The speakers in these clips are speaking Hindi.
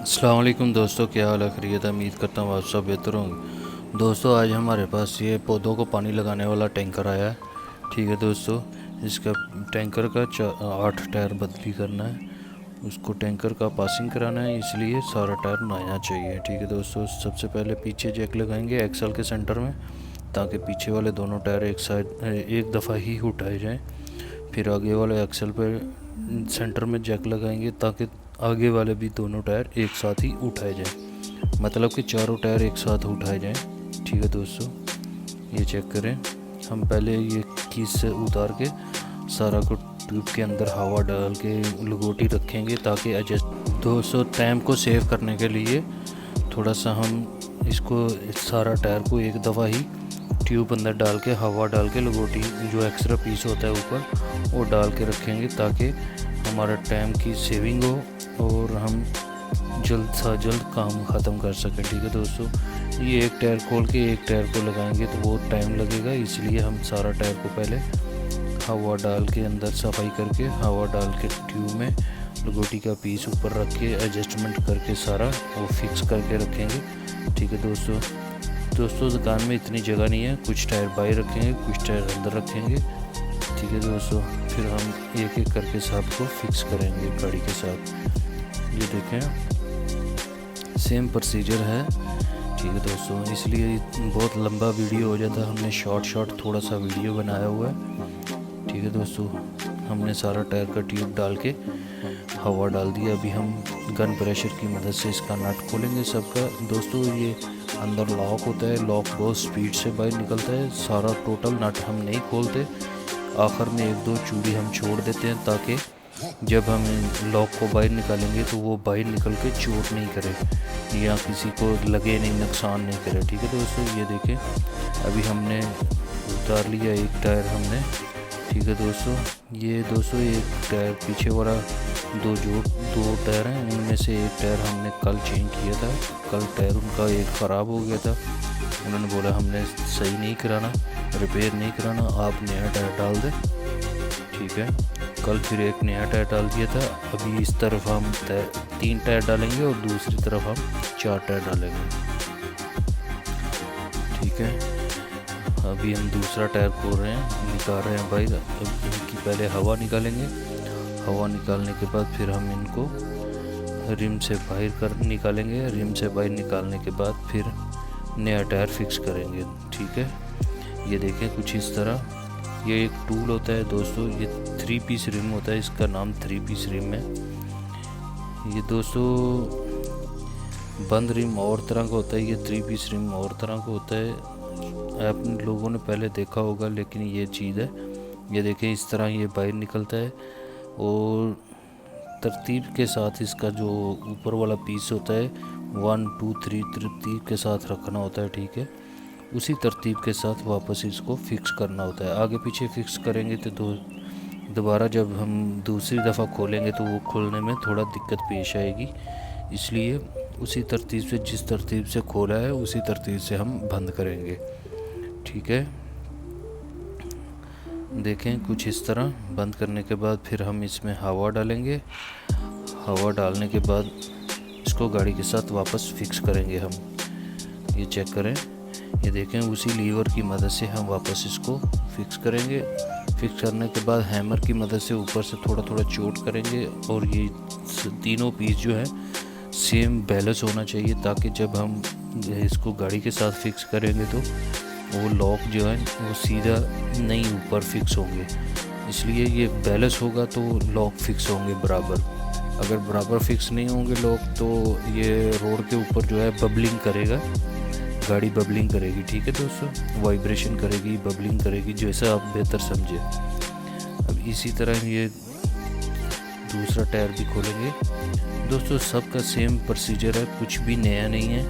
अस्सलाम वालेकुम दोस्तों, क्या हाल है? खैरियत है? उम्मीद करता हूँ आप सब बेहतर होंगे। दोस्तों, आज हमारे पास ये पौधों को पानी लगाने वाला टैंकर आया है। ठीक है दोस्तों, इसका टैंकर का 8 टायर बदली करना है। उसको टैंकर का पासिंग कराना है, इसलिए सारा टायर नया चाहिए। ठीक है दोस्तों, सबसे पहले पीछे जैक लगाएंगे एक्सल के सेंटर में, ताकि पीछे वाले दोनों टायर एक दफ़ा ही उठाए जाएँ। फिर आगे वाले एक्सल पर सेंटर में जैक लगाएंगे, ताकि आगे वाले भी दोनों टायर एक साथ ही उठाए जाएं, मतलब कि चारों टायर एक साथ उठाए जाएं। ठीक है दोस्तों, ये चेक करें। हम पहले ये कीज से उतार के सारा को ट्यूब के अंदर हवा डाल के लंगोटी रखेंगे, ताकि एडजस्ट। दोस्तों, टाइम को सेव करने के लिए थोड़ा सा हम इसको सारा टायर को एक दफ़ा ही ट्यूब अंदर डाल के हवा डाल के लंगोटी जो एक्स्ट्रा पीस होता है ऊपर वो डाल के रखेंगे, ताकि हमारा टाइम की सेविंग हो और हम जल्द से जल्द काम ख़त्म कर सकें। ठीक है दोस्तों, ये एक टायर खोल के एक टायर को लगाएंगे तो बहुत टाइम लगेगा, इसलिए हम सारा टायर को पहले हवा डाल के अंदर सफाई करके हवा डाल के ट्यूब में लंगोटी का पीस ऊपर रख के एडजस्टमेंट करके सारा वो फिक्स करके रखेंगे। ठीक है दोस्तों, दुकान में इतनी जगह नहीं है, कुछ टायर बाहर रखेंगे, कुछ टायर अंदर रखेंगे। ठीक है दोस्तों, फिर हम एक एक करके सब को फिक्स करेंगे गाड़ी के साथ। ये देखें, सेम प्रोसीजर है। ठीक है दोस्तों, इसलिए बहुत लंबा वीडियो हो जाता है, हमने शॉर्ट थोड़ा सा वीडियो बनाया हुआ है। ठीक है दोस्तों, हमने सारा टायर का ट्यूब डाल के हवा डाल दिया। अभी हम गन प्रेशर की मदद से इसका नट खोलेंगे सबका। दोस्तों, ये अंदर लॉक होता है, लॉक बहुत स्पीड से बाहर निकलता है। सारा टोटल नट हम नहीं खोलते, आखिर में एक दो चूड़ी हम छोड़ देते हैं, ताकि जब हम लॉक को बाहर निकालेंगे तो वो बाहर निकल के चोट नहीं करे या किसी को लगे नहीं, नुकसान नहीं करे। ठीक है दोस्तों, ये देखें, अभी हमने उतार लिया एक टायर हमने। ठीक है दोस्तों, ये एक टायर पीछे वाला दो टायर हैं, उनमें से एक टायर हमने कल चेंज किया था। कल टायर उनका एक ख़राब हो गया था, उन्होंने बोला हमने सही नहीं कराना, रिपेयर नहीं कराना, आप नया टायर डाल दें। ठीक है, कल फिर एक नया टायर डाल दिया था। अभी इस तरफ हम 3 टायर डालेंगे और दूसरी तरफ हम 4 टायर डालेंगे। ठीक है, अभी हम दूसरा टायर खोल रहे हैं, निकाल रहे हैं बाहर। इनकी पहले हवा निकालेंगे, हवा निकालने के बाद फिर हम इनको रिम से बाहर निकालेंगे। रिम से बाहर निकालने के बाद फिर नया टायर फिक्स करेंगे। ठीक है, ये देखें कुछ इस तरह। ये एक टूल होता है दोस्तों, ये 3 पीस रिम होता है, इसका नाम 3 पीस रिम है। ये दोस्तों बंद रिम और तरह का होता है, ये 3 पीस रिम और तरह का होता है। आप लोगों ने पहले देखा होगा, लेकिन ये चीज़ है। ये देखें, इस तरह ये बाहर निकलता है और तरतीब के साथ इसका जो ऊपर वाला पीस होता है 1 2 3 तरतीब के साथ रखना होता है। ठीक है, उसी तरतीब के साथ वापस इसको फिक्स करना होता है। आगे पीछे फिक्स करेंगे तो दोबारा जब हम दूसरी दफ़ा खोलेंगे तो वो खोलने में थोड़ा दिक्कत पेश आएगी, इसलिए उसी तरतीब से, जिस तरतीब से खोला है उसी तरतीब से हम बंद करेंगे। ठीक है, देखें कुछ इस तरह। बंद करने के बाद फिर हम इसमें हवा डालेंगे। हवा डालने के बाद इसको गाड़ी के साथ वापस फिक्स करेंगे हम। ये चेक करें, ये देखें, उसी लीवर की मदद से हम वापस इसको फिक्स करेंगे। फिक्स करने के बाद हैमर की मदद से ऊपर से थोड़ा थोड़ा चोट करेंगे, और ये तीनों पीस जो है सेम बैलेंस होना चाहिए, ताकि जब हम इसको गाड़ी के साथ फिक्स करेंगे तो वो लॉक जो है वो सीधा नहीं ऊपर फिक्स होंगे। इसलिए ये बैलेंस होगा तो लॉक फिक्स होंगे बराबर। अगर बराबर फिक्स नहीं होंगे लॉक, तो ये रोड के ऊपर जो है बबलिंग करेगा, गाड़ी बबलिंग करेगी। ठीक है दोस्तों, वाइब्रेशन करेगी, बबलिंग करेगी, जैसा आप बेहतर समझे। अब इसी तरह ये दूसरा टायर भी खोलेंगे। दोस्तों, सबका सेम प्रोसीजर है, कुछ भी नया नहीं है।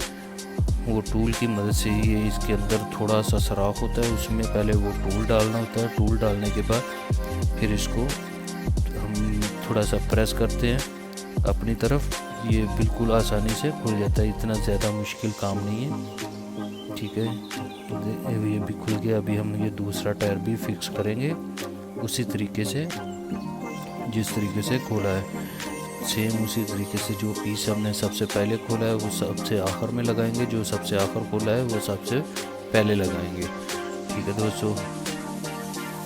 वो टूल की मदद से ये इसके अंदर थोड़ा सा सराख होता है, उसमें पहले वो टूल डालना होता है। टूल डालने के बाद फिर इसको हम थोड़ा सा प्रेस करते हैं अपनी तरफ, ये बिल्कुल आसानी से खुल जाता है, इतना ज़्यादा मुश्किल काम नहीं है। ठीक है, ये भी खुल गया। अभी हम ये दूसरा टायर भी फिक्स करेंगे उसी तरीके से जिस तरीके से खोला है। सेम उसी तरीके से जो पीस हमने सबसे पहले खोला है वो सबसे आखिर में लगाएंगे, जो सबसे आखिर खोला है वो सबसे पहले लगाएंगे। ठीक है दोस्तों,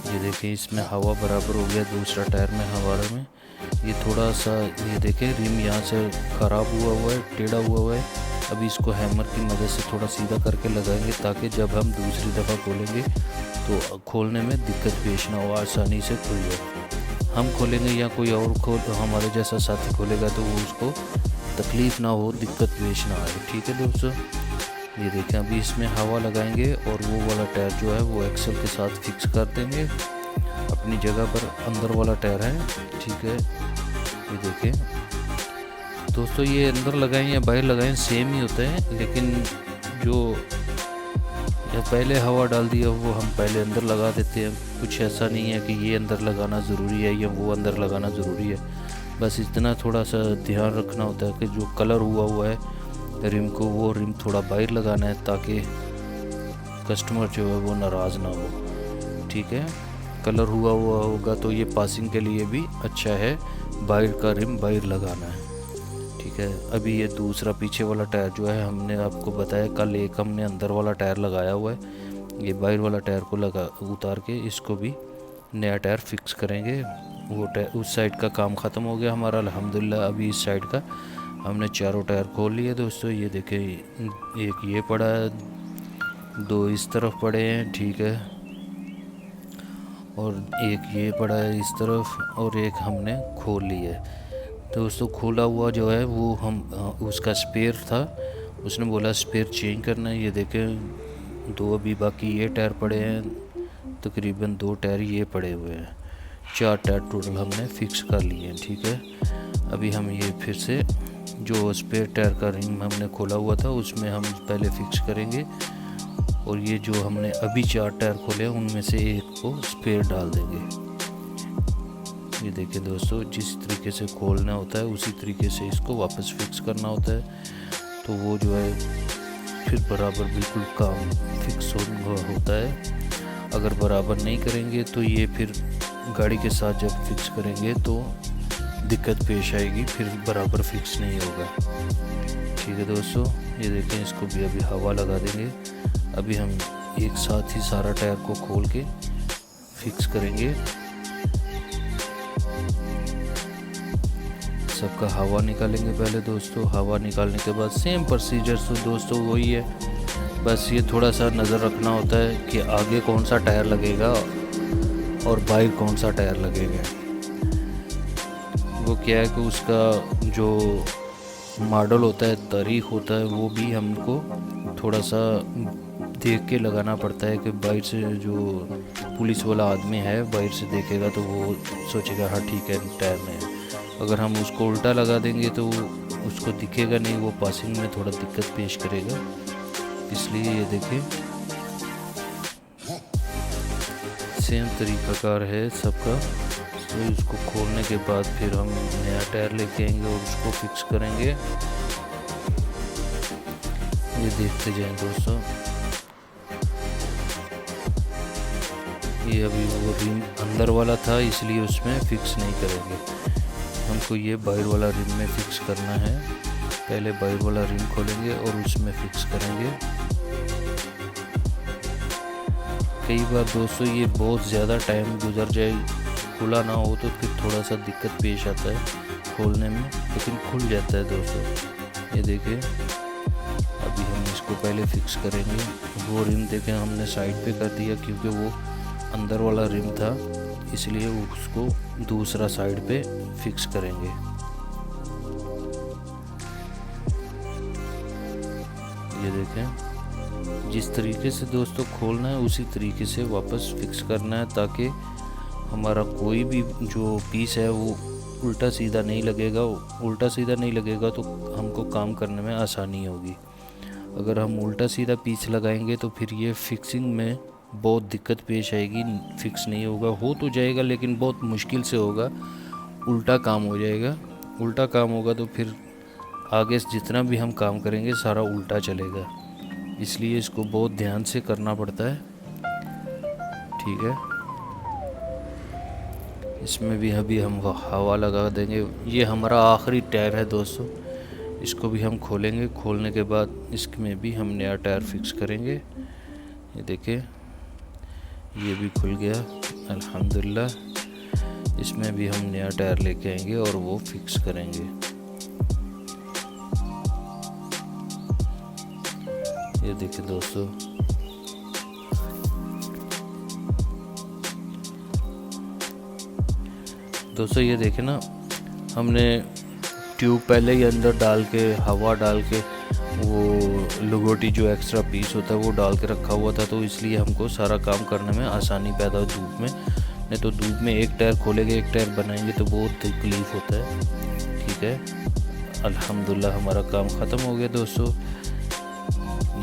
ये देखें इसमें हवा बराबर हो गया, दूसरा टायर में हवा में ये थोड़ा सा, ये देखें रिम यहाँ से ख़राब हुआ है, टेढ़ा हुआ है। अभी इसको हैमर की मदद से थोड़ा सीधा करके लगाएंगे ताकि जब हम दूसरी दफ़ा खोलेंगे तो खोलने में दिक्कत पेश ना हो, आसानी से खुल जाए। हम खोलेंगे या कोई और हमारे जैसा साथी खोलेगा तो वो उसको तकलीफ़ ना हो, दिक्कत पेश ना आए। ठीक है दोस्तों, ये देखें अभी इसमें हवा लगाएंगे और वो वाला टायर जो है वो एक्सल के साथ फिक्स कर देंगे अपनी जगह पर। अंदर वाला टायर है, ठीक है। ये देखें दोस्तों, ये अंदर लगाएं या बाहर लगाएं सेम ही होता है, लेकिन जो पहले हवा डाल दिया वो हम पहले अंदर लगा देते हैं। कुछ ऐसा नहीं है कि ये अंदर लगाना ज़रूरी है या वो अंदर लगाना ज़रूरी है, बस इतना थोड़ा सा ध्यान रखना होता है कि जो कलर हुआ है रिम को, वो रिम थोड़ा बाहर लगाना है ताकि कस्टमर जो है वो नाराज़ ना हो। ठीक है, कलर हुआ होगा तो ये पासिंग के लिए भी अच्छा है, बाहर का रिम बाहर लगाना है। ठीक है, अभी ये दूसरा पीछे वाला टायर जो है हमने आपको बताया कल, एक हमने अंदर वाला टायर लगाया हुआ है, ये बाहर वाला टायर को उतार के इसको भी नया टायर फिक्स करेंगे। वो टायर उस साइड का काम ख़त्म हो गया हमारा अल्हम्दुलिल्लाह। अभी इस साइड का हमने चारों टायर खोल लिए दोस्तों। ये देखें, एक ये पड़ा है, दो इस तरफ पड़े हैं, ठीक है, और एक ये पड़ा है इस तरफ, और एक हमने खोल लिया है दोस्तों। खोला हुआ जो है वो हम उसका स्पेयर था, उसने बोला स्पेयर चेंज करना है। ये देखें दो अभी बाकी ये टायर पड़े हैं, तकरीबन दो टायर ये पड़े हुए हैं, चार टायर टोटल हमने फिक्स कर लिए हैं। ठीक है, अभी हम ये फिर से जो स्पेयर टायर का रिंग हमने खोला हुआ था उसमें हम पहले फिक्स करेंगे, और ये जो हमने अभी चार टायर खोले हैं उनमें से एक को स्पेयर डाल देंगे। ये देखिए दोस्तों, जिस तरीके से खोलना होता है उसी तरीके से इसको वापस फिक्स करना होता है, तो वो जो है फिर बराबर बिल्कुल काम फिक्स होता है। अगर बराबर नहीं करेंगे तो ये फिर गाड़ी के साथ जब फिक्स करेंगे तो दिक्कत पेश आएगी, फिर बराबर फिक्स नहीं होगा। ठीक है दोस्तों, ये देखें इसको भी अभी हवा लगा देंगे। अभी हम एक साथ ही सारा टायर को खोल के फिक्स करेंगे। सबका हवा निकालेंगे पहले दोस्तों। हवा निकालने के बाद सेम प्रोसीजर तो दोस्तों वही है, बस ये थोड़ा सा नज़र रखना होता है कि आगे कौन सा टायर लगेगा और बाहर कौन सा टायर लगेगा। वो क्या है कि उसका जो मॉडल होता है, तारीख होता है, वो भी हमको थोड़ा सा देख के लगाना पड़ता है कि बाहर से जो पुलिस वाला आदमी है बाहर से देखेगा तो वो सोचेगा हाँ ठीक है टायर में है। अगर हम उसको उल्टा लगा देंगे तो उसको दिखेगा नहीं, वो पासिंग में थोड़ा दिक्कत पेश करेगा। इसलिए ये देखें सेम तरीक़ाकार है सबका। तो इसको खोलने के बाद फिर हम नया टायर लेके आएंगे और उसको फिक्स करेंगे। ये देखते जाएं दोस्तों, ये अभी वो रिम अंदर वाला था इसलिए उसमें फिक्स नहीं करेंगे, हमको ये बाहर वाला रिम में फिक्स करना है। पहले बाहर वाला रिम खोलेंगे और उसमें फिक्स करेंगे। कई बार दोस्तों ये बहुत ज़्यादा टाइम गुजर जाए, खुला ना हो तो फिर थोड़ा सा दिक्कत पेश आता है खोलने में, लेकिन खुल जाता है दोस्तों। ये देखिए अभी हम इसको पहले फिक्स करेंगे। वो रिम देखें हमने साइड पे कर दिया क्योंकि वो अंदर वाला रिम था, इसलिए उसको दूसरा साइड पे फिक्स करेंगे। ये देखें जिस तरीके से दोस्तों खोलना है उसी तरीके से वापस फिक्स करना है, ताकि हमारा कोई भी जो पीस है वो उल्टा सीधा नहीं लगेगा। उल्टा सीधा नहीं लगेगा तो हमको काम करने में आसानी होगी। अगर हम उल्टा सीधा पीस लगाएंगे तो फिर ये फिक्सिंग में बहुत दिक्कत पेश आएगी, फिक्स नहीं होगा। हो तो जाएगा लेकिन बहुत मुश्किल से होगा, उल्टा काम हो जाएगा। उल्टा काम होगा तो फिर आगे जितना भी हम काम करेंगे सारा उल्टा चलेगा, इसलिए इसको बहुत ध्यान से करना पड़ता है। ठीक है, इसमें भी अभी हम हवा लगा देंगे। ये हमारा आखिरी टायर है दोस्तों, इसको भी हम खोलेंगे। खोलने के बाद इसमें भी हम नया टायर फिक्स करेंगे। ये देखिए ये भी खुल गया अल्हम्दुलिल्लाह। इसमें भी हम नया टायर लेके आएंगे और वो फिक्स करेंगे। ये देखिए दोस्तों, ये देखें ना, हमने ट्यूब पहले ही अंदर डाल के हवा डाल के वो लुगोटी जो एक्स्ट्रा पीस होता है वो डाल के रखा हुआ था, तो इसलिए हमको सारा काम करने में आसानी पैदा हो धूप में। नहीं तो धूप में एक टायर खोलेंगे एक टायर बनाएंगे तो बहुत तकलीफ़ होता है। ठीक है, अल्हम्दुलिल्लाह हमारा काम ख़त्म हो गया दोस्तों।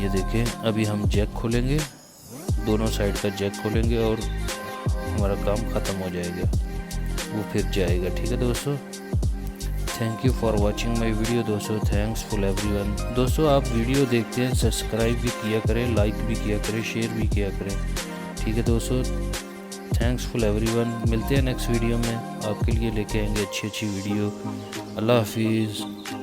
ये देखें अभी हम जैक खोलेंगे, दोनों साइड का जैक खोलेंगे और हमारा काम ख़त्म हो जाएगा, वो फिर जाएगा। ठीक है दोस्तों, thank you for watching my video दोस्तों। Thanks for everyone. दोस्तों आप वीडियो देखते हैं, सब्सक्राइब भी किया करें, लाइक भी किया करें, शेयर भी किया करें। ठीक है दोस्तों, थैंक्स फॉर एवरीवन। मिलते हैं नेक्स्ट वीडियो में, आपके लिए लेके आएंगे अच्छी वीडियो। अल्लाह हाफिज़।